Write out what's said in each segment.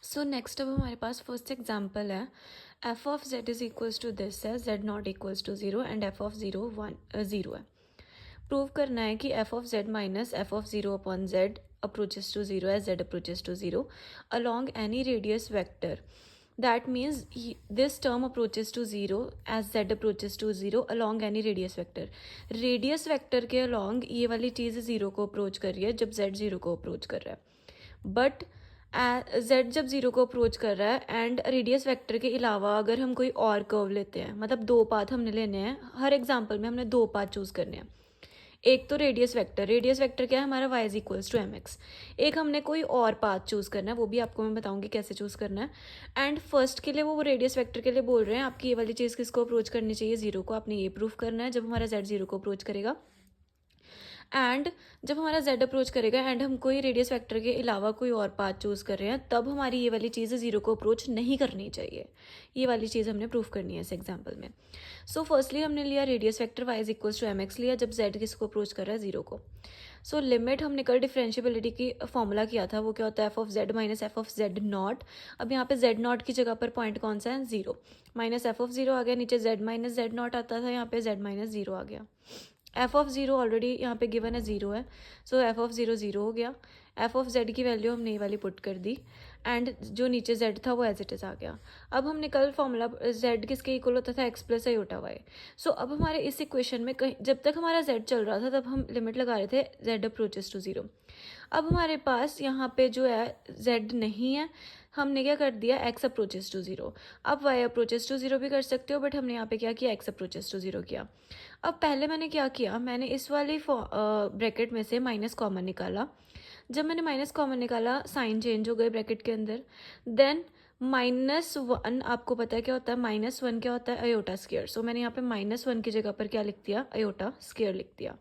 सो next अब हमारे पास फर्स्ट एग्जाम्पल है F of Z is equals to this है Z not equals to zero and F of zero है। Prove करना है कि F of Z minus F of zero upon Z approaches to zero as Z approaches to zero along any radius vector. That means this term approaches to 0 as z approaches to 0 along any radius vector. Radius vector के along ये वाली चीज़ 0 को approach कर रही है जब z 0 को approach कर रहा है, बट z जब 0 को अप्रोच कर रहा है एंड रेडियस वेक्टर के अलावा अगर हम कोई और कर्व लेते हैं, मतलब दो पाथ हमने लेने हैं, हर एग्जांपल में हमने दो पाथ चूज़ करने हैं। एक तो रेडियस वेक्टर क्या है हमारा y is equals to M x. एक हमने कोई और पाथ चूज़ करना है, वो भी आपको मैं बताऊंगी कैसे चूज़ करना है। एंड फर्स्ट के लिए वो रेडियस वेक्टर के लिए बोल रहे हैं आपकी ये वाली चीज़ किसको अप्रोच करनी चाहिए, 0 को। आपने ये प्रूफ करना है जब हमारा z 0 को अप्रोच करेगा एंड जब हमारा z अप्रोच करेगा एंड हम कोई रेडियस वेक्टर के अलावा कोई और पाथ चूज़ कर रहे हैं, तब हमारी ये वाली चीज़ 0 को अप्रोच नहीं करनी चाहिए। ये वाली चीज़ हमने प्रूफ करनी है इस एग्जाम्पल में। सो फर्स्टली हमने लिया radius vector y is equals to M x लिया जब z किसको अप्रोच कर रहा है, 0 को। सो लिमिट हमने कल डिफरेंशियबिलिटी की फॉर्मूला किया था, वो क्या होता है F of Z minus F of Z not. अब यहाँ पे जेड नॉट की जगह पर पॉइंट कौन सा है, 0। माइनस एफ ऑफ 0 आ गया, नीचे जेड माइनस जेड नॉट आता था, यहाँ पे जेड माइनस 0 आ गया। एफ ऑफ 0 ऑलरेडी यहाँ पे गिवन है 0 है, सो एफ ऑफ 0 0 हो गया। एफ ऑफ जेड की वैल्यू हमने ये वाली पुट कर दी एंड जो नीचे जेड था वो एज इट इज़ आ गया। अब हमने कल फॉर्मूला जेड किसके इक्वल होता था, एक्स प्लस आयोटा वाई। सो अब हमारे इस इक्वेशन में कहीं जब तक हमारा जेड चल रहा था तब हम लिमिट लगा रहे थे जेड अप्रोचेस टू 0। अब हमारे पास यहाँ पे जो है जेड नहीं है, हमने क्या कर दिया एक्स अप्रोचेस टू 0। अब वाई अप्रोचेस टू 0 भी कर सकते हो, बट हमने यहाँ पे क्या किया, एक्स अप्रोचेस टू 0 किया। अब पहले मैंने क्या किया, मैंने इस वाली ब्रैकेट में से माइनस कॉमन निकाला। जब मैंने माइनस कॉमन निकाला साइन चेंज हो गए ब्रैकेट के अंदर। देन -1 आपको पता है क्या होता है, -1 क्या होता है, अयोटा स्क्वायर। सो मैंने यहाँ पे -1 की जगह पर क्या लिख दिया, अयोटा स्क्वायर लिख दिया।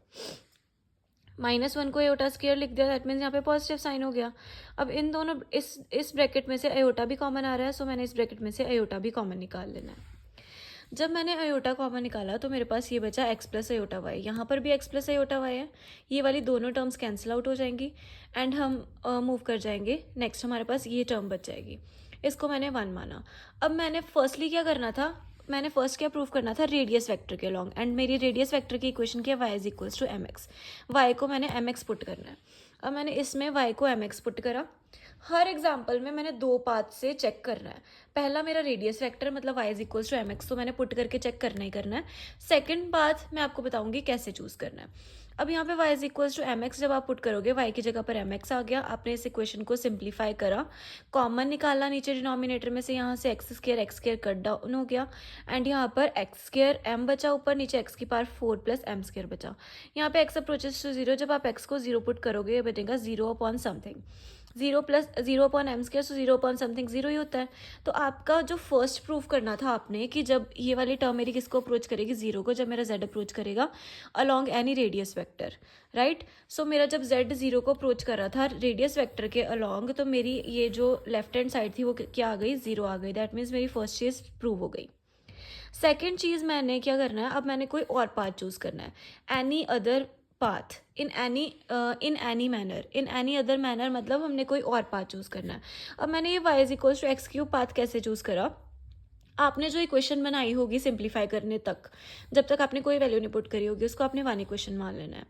-1 को अयोटा स्क्वायर लिख दिया, दैट मीन्स यहाँ पे पॉजिटिव साइन हो गया। अब इन दोनों इस ब्रैकेट में से अयोटा भी कॉमन आ रहा है, सो मैंने इस ब्रैकेट में से अयोटा भी कॉमन निकाल लेना है। जब मैंने अयोटा कॉमन निकाला तो मेरे पास ये बचा एक्स प्लस अयोटा वाई। यहाँ पर भी एक्स प्लस अयोटा वाई है, ये वाली दोनों टर्म्स कैंसिल आउट हो जाएंगी एंड हम मूव कर जाएंगे। नेक्स्ट हमारे पास ये टर्म बच जाएगी, इसको मैंने 1 माना। अब मैंने फर्स्टली क्या करना था, मैंने फर्स्ट क्या प्रूव करना था, रेडियस वेक्टर के लॉन्ग। एंड मेरी रेडियस वेक्टर की इक्वेशन क्या है, y is equals to M x. Y को मैंने एम एक्स पुट करना है। अब मैंने इसमें वाई को एम एक्स पुट करा। हर एग्जाम्पल में मैंने दो पाथ से चेक करना है। पहला मेरा रेडियस वेक्टर मतलब y is equals to M x, तो मैंने पुट करके चेक करना ही करना है। सेकंड पाथ मैं आपको बताऊंगी कैसे चूज करना है। अब यहाँ पे y is equals to M x जब आप पुट करोगे, y की जगह पर एम एक्स आ गया। आपने इस इक्वेशन को सिंप्लीफाई करा, कॉमन निकाला नीचे डिनोमिनेटर में से, यहाँ से एक्स स्क्र कट डाउन हो गया एंड यहाँ पर एक्स स्क्र एम बचा, ऊपर नीचे एक्स की पावर 4 प्लस एम स्क्र बचा। यहाँ पे एक्स अप्रोचेस टू 0, जब आप एक्स को 0 पुट करोगे ये बचेगा 0 upon something, 0 plus 0 upon M square, so 0 upon something 0 ही होता है। तो आपका जो फर्स्ट प्रूफ करना था आपने कि जब ये वाली टर्म मेरी किसको अप्रोच करेगी, 0 को, जब मेरा z अप्रोच करेगा along any radius vector, right. So मेरा जब z 0 को अप्रोच कर रहा था रेडियस वेक्टर के अलॉन्ग, तो मेरी ये जो लेफ्ट हैंड साइड थी वो क्या आ गई, 0 आ गई। दैट मीन्स मेरी फर्स्ट चीज़ प्रूव हो गई। सेकेंड चीज़ मैंने क्या करना है, अब मैंने कोई और पाथ चूज करना है, any other path in any other manner, मतलब हमने कोई और पाथ चूज करना है। अब मैंने ये y is equals to x cube path कैसे चूज करा, आपने जो इक्वेशन बनाई होगी सिंप्लीफाई करने तक, जब तक आपने कोई वैल्यू नहीं पुट करी होगी उसको आपने 1 इक्वेशन मान लेना है।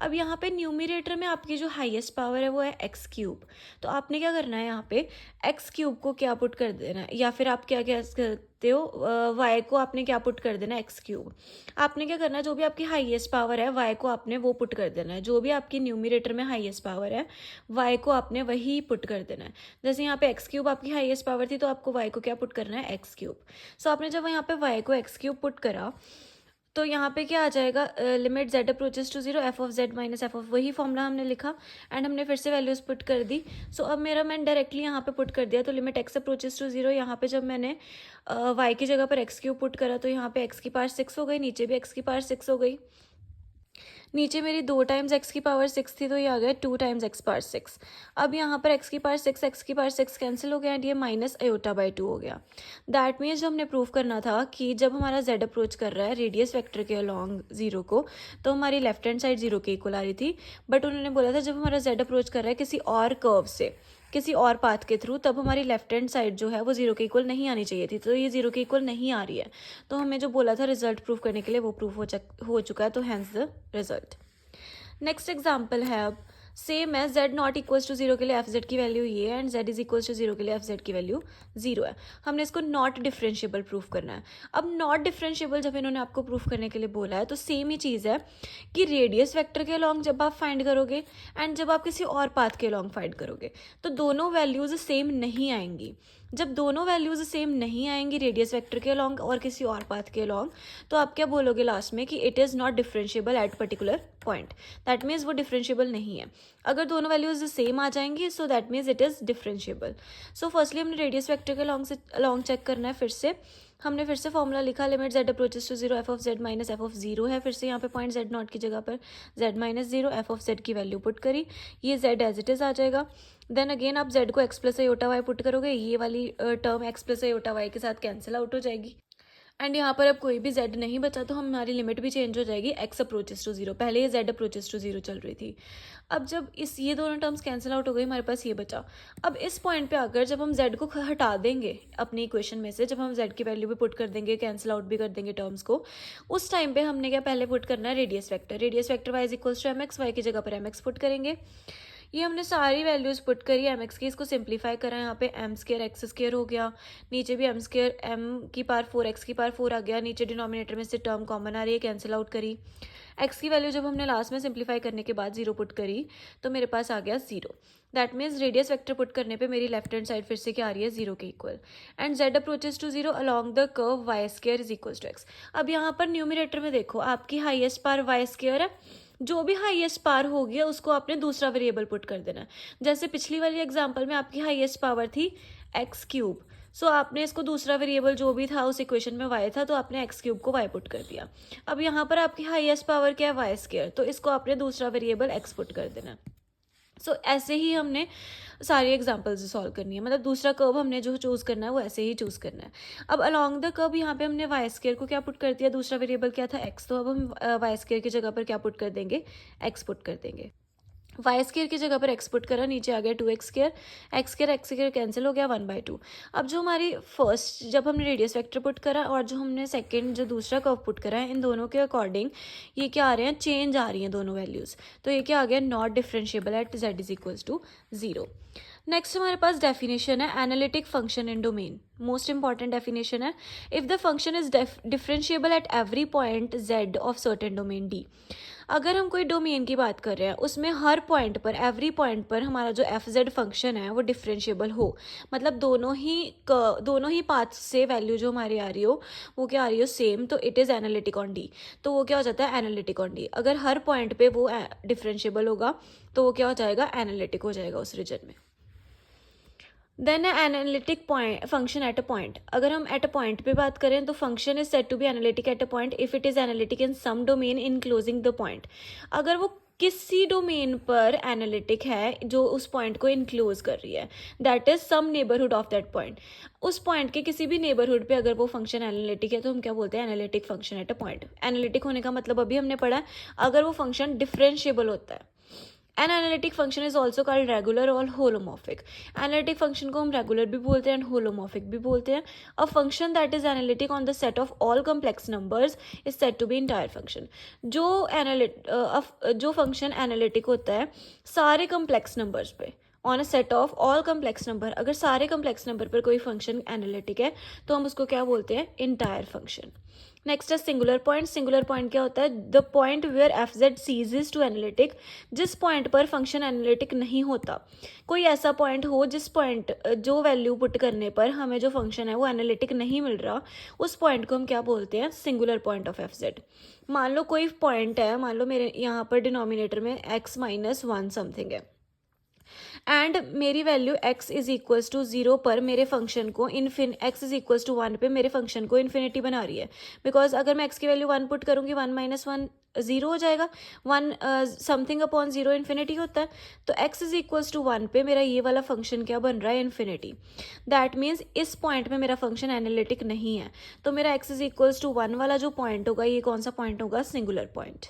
अब यहाँ पे न्यूमिरेटर में आपकी जो हाईएस्ट पावर है वो है एक्स क्यूब, तो आपने क्या करना है, यहाँ पे एक्स क्यूब को क्या पुट कर देना है, या फिर आप क्या क्या करते हो, वाई को आपने क्या पुट कर देना है, एक्स क्यूब। आपने क्या करना है, जो भी आपकी हाईएस्ट पावर है वाई को आपने वो पुट कर देना है, जो भी आपकी न्यूमिरेटर में हाईएस्ट पावर है वाई को आपने वही पुट कर देना है। जैसे यहाँ पे एक्स क्यूब आपकी हाईएस्ट पावर थी, तो आपको वाई को क्या पुट करना है, एक्स क्यूब। सो आपने जब यहाँ पे y को एक्स क्यूब पुट करा तो यहाँ पे क्या आ जाएगा, limit z approaches to 0 f of Z minus F of, वही फॉर्मूला हमने लिखा एंड हमने फिर से वैल्यूज पुट कर दी। सो अब मेरा मैंने डायरेक्टली यहाँ पे पुट कर दिया, तो लिमिट x अप्रोचेस टू 0, यहाँ पे जब मैंने y की जगह पर एक्स क्यूब पुट करा तो यहाँ पे x की पावर 6 हो गई, नीचे भी x की पावर 6 हो गई। नीचे मेरी 2 टाइम्स एक्स की पावर 6 थी, तो ये आ गया 2 टाइम्स एक्स पावर 6। अब यहाँ पर एक्स की पावर 6 कैंसिल हो गया एंड ये माइनस अयोटा बाई 2 हो गया। दैट मीन्स जो हमने प्रूव करना था कि जब हमारा z अप्रोच कर रहा है रेडियस वेक्टर के अलॉन्ग 0 को, तो हमारी लेफ्ट हैंड साइड 0 के इक्वल आ रही थी। बट उन्होंने बोला था जब हमारा z अप्रोच कर रहा है किसी और कर्व से, किसी और पाथ के थ्रू, तब हमारी लेफ्ट हैंड साइड जो है वो 0 के इक्वल नहीं आनी चाहिए थी, तो ये 0 के इक्वल नहीं आ रही है। तो हमें जो बोला था रिजल्ट प्रूव करने के लिए वो प्रूफ हो चुका है, तो hence the result. Next example है अब सेम है, z नॉट इक्वल्स टू 0 के लिए एफ जेड की वैल्यू ये है and z is equals to 0 के लिए एफ जेड की वैल्यू 0 है। हमने इसको नॉट डिफरेंशिएबल प्रूफ करना है। अब नॉट डिफरेंशिएबल जब इन्होंने आपको प्रूफ करने के लिए बोला है तो सेम ही चीज़ है कि रेडियस वेक्टर के अलॉन्ग जब आप फाइंड करोगे एंड जब आप किसी और पाथ के अलॉन्ग फाइंड करोगे तो दोनों वैल्यूज सेम नहीं आएंगी। जब दोनों वैल्यूज सेम नहीं आएंगी रेडियस वेक्टर के अलॉन्ग और किसी और पाथ के अलॉन्ग, तो आप क्या बोलोगे लास्ट में कि it is not differentiable at particular point. That means वो डिफरेंशिएबल नहीं है। अगर दोनों वैल्यूज सेम आ जाएंगी so that means it is differentiable. So firstly हमने रेडियस वेक्टर के अलॉन्ग चेक करना है। हमने फिर से फॉर्मूला लिखा, limit z approaches to 0 f of z minus F of 0 है। फिर से यहाँ पे पॉइंट z नॉट की जगह पर z minus 0 f of z की वैल्यू पुट करी, ये z एज इट इज़ आ जाएगा। देन अगेन आप z को x plus iota y put करोगे, ये वाली term x plus iota y के साथ कैंसिल आउट हो जाएगी एंड यहाँ पर अब कोई भी z नहीं बचा तो हमारी लिमिट भी चेंज हो जाएगी, x अप्रोचेस टू 0। पहले ये z अप्रोचेस टू 0 चल रही थी। अब जब ये दोनों टर्म्स कैंसिल आउट हो गई, हमारे पास ये बचा। अब इस पॉइंट पे आकर जब हम z को हटा देंगे अपनी इक्वेशन में से, जब हम z की वैल्यू भी पुट कर देंगे, कैंसिल आउट भी कर देंगे टर्म्स को, उस टाइम पे हमने क्या पहले पुट करना है radius vector. Radius vector y is equals to mx, y की जगह पर mx पुट करेंगे। ये हमने सारी वैल्यूज पुट करी एम एक्स की, इसको सिंप्लीफाई करा, यहाँ पे एम स्केयर एक्स स्केयर हो गया, नीचे भी एम स्केयर एम की पावर 4 एक्स की पावर 4 आ गया, नीचे डिनोमिनेटर में से टर्म कॉमन आ रही है, कैंसिल आउट करी। एक्स की वैल्यू जब हमने लास्ट में सिंप्लीफाई करने के बाद 0 पुट करी तो मेरे पास आ गया 0। That means radius vector put करने पे मेरी लेफ्ट हैंड साइड फिर से क्या आ रही है 0 के equal and z approaches to 0 along the curve y square is equals to x। अब यहाँ पर न्यूमिनेटर में देखो आपकी हाईएस्ट पावर y स्केयर है, जो भी हाईएस्ट पावर हो गया उसको आपने दूसरा वेरिएबल पुट कर देना। जैसे पिछली वाली एग्जांपल में आपकी हाईएस्ट पावर थी एक्स क्यूब, सो आपने इसको दूसरा वेरिएबल जो भी था उस इक्वेशन में y था तो आपने एक्स क्यूब को y पुट कर दिया। अब यहाँ पर आपकी हाईएस्ट पावर क्या है वाई स्केयर, तो इसको आपने दूसरा वेरिएबल x पुट कर देना। सो ऐसे ही हमने सारी एग्जांपल्स सॉल्व करनी है, मतलब दूसरा कर्व हमने जो चूज़ करना है वो ऐसे ही चूज़ करना है। अब अलॉन्ग द कर्व यहाँ पे हमने वाई स्केयर को क्या पुट कर दिया, दूसरा वेरिएबल क्या था x, तो अब हम वाई स्केयर की जगह पर क्या पुट कर देंगे, x पुट कर देंगे। वाई स्केयर की जगह पर एक्स पुट करा, नीचे आ गया 2x square, x square cancel हो गया 1/2। अब जो हमारी फर्स्ट जब हमने रेडियस वेक्टर पुट करा और जो हमने सेकंड जो दूसरा कर्व पुट करा है, इन दोनों के अकॉर्डिंग ये क्या आ रहे हैं, चेंज आ रही हैं दोनों वैल्यूज़। तो ये क्या आ गया, not differentiable at z is equals to 0। Next हमारे पास डेफिनेशन है analytic function in domain. Most important definition है, if the function is differentiable at every point z of certain domain D। अगर हम कोई डोमेन की बात कर रहे हैं उसमें हर पॉइंट पर, एवरी पॉइंट पर हमारा जो एफ जेड फंक्शन है वो डिफरेंशिएबल हो, मतलब दोनों ही पाथ से वैल्यू जो हमारी आ रही हो वो क्या आ रही हो सेम, तो it is analytic on D. तो वो क्या हो जाता है एनालिटिक ऑन डी। अगर हर पॉइंट पे वो डिफरेंशिएबल होगा तो वो क्या हो जाएगा, एनालिटिक हो जाएगा उस रीजन में। Then analytic point function at a point. अगर हम एट अ पॉइंट पे बात करें तो function is said to be analytic at a point if it is analytic in some domain enclosing the point. अगर वो किसी डोमेन पर एनालिटिक है जो उस पॉइंट को इनक्लोज कर रही है, that is some neighbourhood of that point. उस पॉइंट के किसी भी नेबरहुड पे अगर वो फंक्शन एनालिटिक है तो हम क्या बोलते हैं, analytic function at a point. Analytic होने का मतलब अभी हमने पढ़ा है, अगर वो फंक्शन डिफरेंशिएबल होता है। An analytic function is also called regular और होलोमॉर्फिक। एनालिटिक फंक्शन को हम रेगुलर भी बोलते हैं एंड होलोमॉर्फिक भी बोलते हैं। A function that is analytic on the set of all complex numbers is said to be entire function. जो फंक्शन एनालिटिक होता है सारे कम्प्लेक्स नंबर्स पे, on a set of all complex number, अगर सारे कम्प्लेक्स नंबर पर कोई function analytic है तो हम उसको क्या बोलते हैं, इंटायर फंक्शन। नेक्स्ट है सिंगुलर पॉइंट। सिंगुलर पॉइंट क्या होता है, the point where f z ceases to analytic, जिस पॉइंट पर फंक्शन एनालिटिक नहीं होता। कोई ऐसा पॉइंट हो जिस पॉइंट जो वैल्यू पुट करने पर हमें जो फंक्शन है वो एनालिटिक नहीं मिल रहा, उस पॉइंट को हम क्या बोलते हैं, singular point of F Z. मान लो कोई पॉइंट है, मान लो मेरे यहाँ पर डिनोमिनेटर में x माइनस 1 समथिंग है एंड मेरी value x is equals to 0 पर मेरे फंक्शन को x इज इक्वल्स टू 1 पे मेरे फंक्शन को इन्फिनिटी बना रही है। बिकॉज अगर मैं x की वैल्यू 1 पुट करूँगी 1 माइनस 1 0 हो जाएगा, 1 समथिंग अपॉन 0 इन्फिनिटी होता है, तो x इज इक्वल्स टू 1 पे मेरा ये वाला फंक्शन क्या बन रहा है, इन्फिनिटी। दैट मीन्स इस पॉइंट में मेरा फंक्शन एनालिटिक नहीं है, तो मेरा x इज इक्वल्स टू 1 वाला जो पॉइंट होगा ये कौन सा पॉइंट होगा, सिंगुलर पॉइंट।